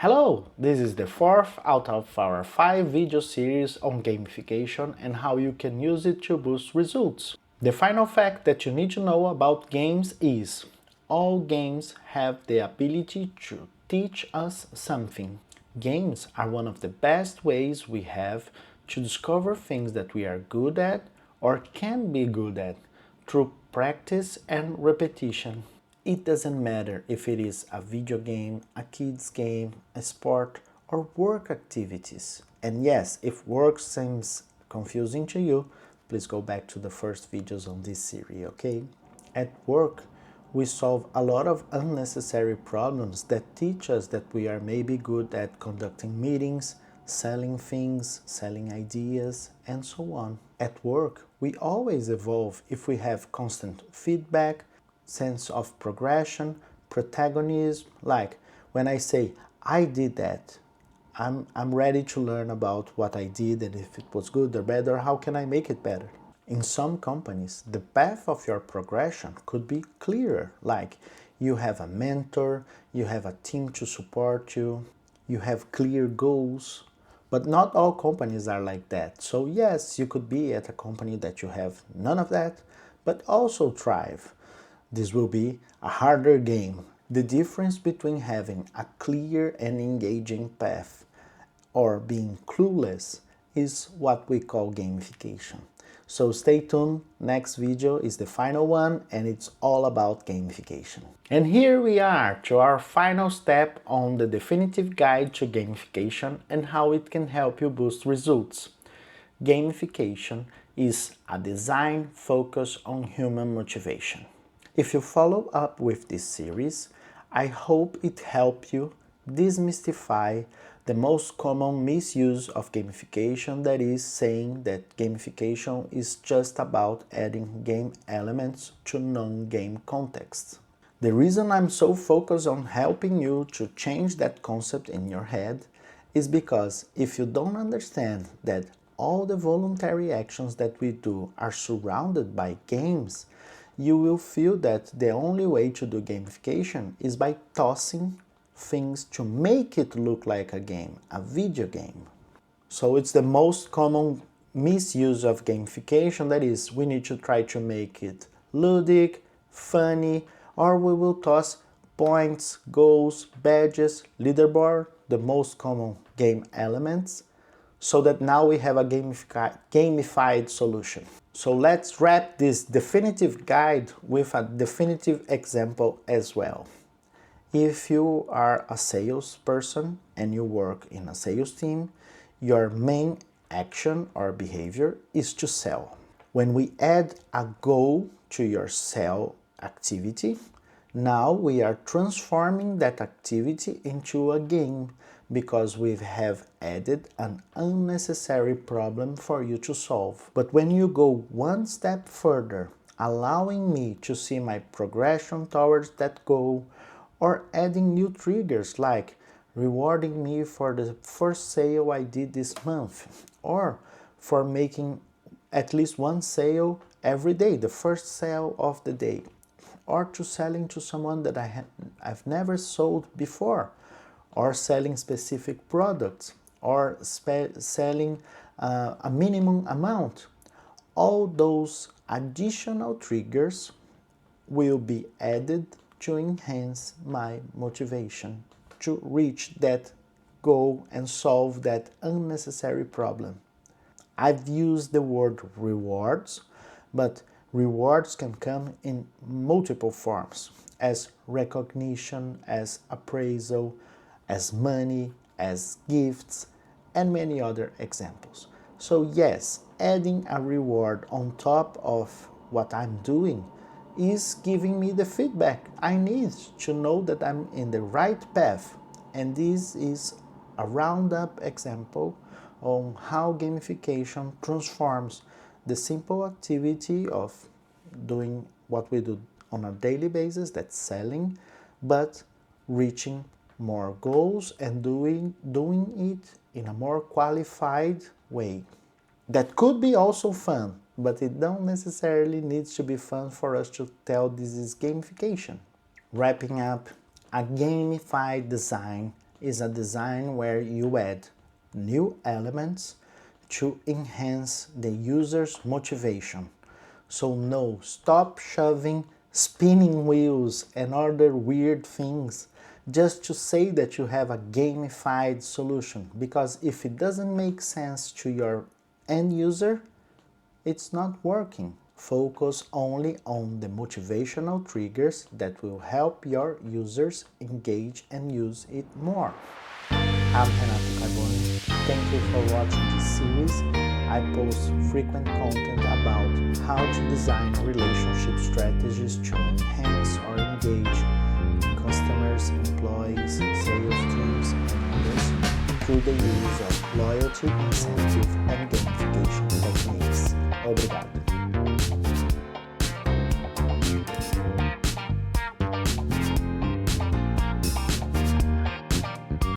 Hello, this is the fourth out of our 5 video series on gamification and how you can use it to boost results. The final fact that you need to know about games is all games have the ability to teach us something. Games are one of the best ways we have to discover things that we are good at or can be good at through practice and repetition. It doesn't matter if it is a video game, a kids game, a sport, or work activities. And yes, if work seems confusing to you, please go back to the first videos on this series, okay? At work, we solve a lot of unnecessary problems that teach us that we are maybe good at conducting meetings, selling things, selling ideas, and so on. At work, we always evolve if we have constant feedback, sense of progression, protagonism, like when I say, I did that, I'm ready to learn about what I did and if it was good or bad or how can I make it better. In some companies, the path of your progression could be clearer, like you have a mentor, you have a team to support you, you have clear goals, but not all companies are like that. So yes, you could be at a company that you have none of that, but also thrive. This will be a harder game. The difference between having a clear and engaging path or being clueless is what we call gamification. So stay tuned, next video is the final one and it's all about gamification. And here we are to our final step on the definitive guide to gamification and how it can help you boost results. Gamification is a design focused on human motivation. If you follow up with this series, I hope it helped you demystify the most common misuse of gamification, that is saying that gamification is just about adding game elements to non-game contexts. The reason I'm so focused on helping you to change that concept in your head is because if you don't understand that all the voluntary actions that we do are surrounded by games, you will feel that the only way to do gamification is by tossing things to make it look like a game, a video game. So it's the most common misuse of gamification, that is, we need to try to make it ludic, funny, or we will toss points, goals, badges, leaderboard, the most common game elements, so that now we have a gamified solution. So let's wrap this definitive guide with a definitive example as well. If you are a salesperson and you work in a sales team, your main action or behavior is to sell. When we add a goal to your sell activity, now we are transforming that activity into a game because we have added an unnecessary problem for you to solve. But when you go one step further, allowing me to see my progression towards that goal, or adding new triggers like rewarding me for the first sale I did this month, or for making at least one sale every day, the first sale of the day, or to selling to someone that I've never sold before, or selling specific products, or selling a minimum amount. All those additional triggers will be added to enhance my motivation to reach that goal and solve that unnecessary problem. I've used the word rewards, but rewards can come in multiple forms, as recognition, as appraisal, as money, as gifts, and many other examples. So yes, adding a reward on top of what I'm doing is giving me the feedback I need to know that I'm in the right path. And this is a roundup example on how gamification transforms the simple activity of doing what we do on a daily basis, that's selling, but reaching more goals and doing it in a more qualified way. That could be also fun, but it don't necessarily need to be fun for us to tell this is gamification. Wrapping up, a gamified design is a design where you add new elements to enhance the user's motivation. So no, stop shoving spinning wheels and other weird things just to say that you have a gamified solution, because if it doesn't make sense to your end user, it's not working. Focus only on the motivational triggers that will help your users engage and use it more. I'm Renato Carboni. Thank you for watching this series. I post frequent content about how to design relationship strategies to enhance or engage customers, employees, sales teams, and others through the use of loyalty, incentive, and gamification techniques. Obrigado.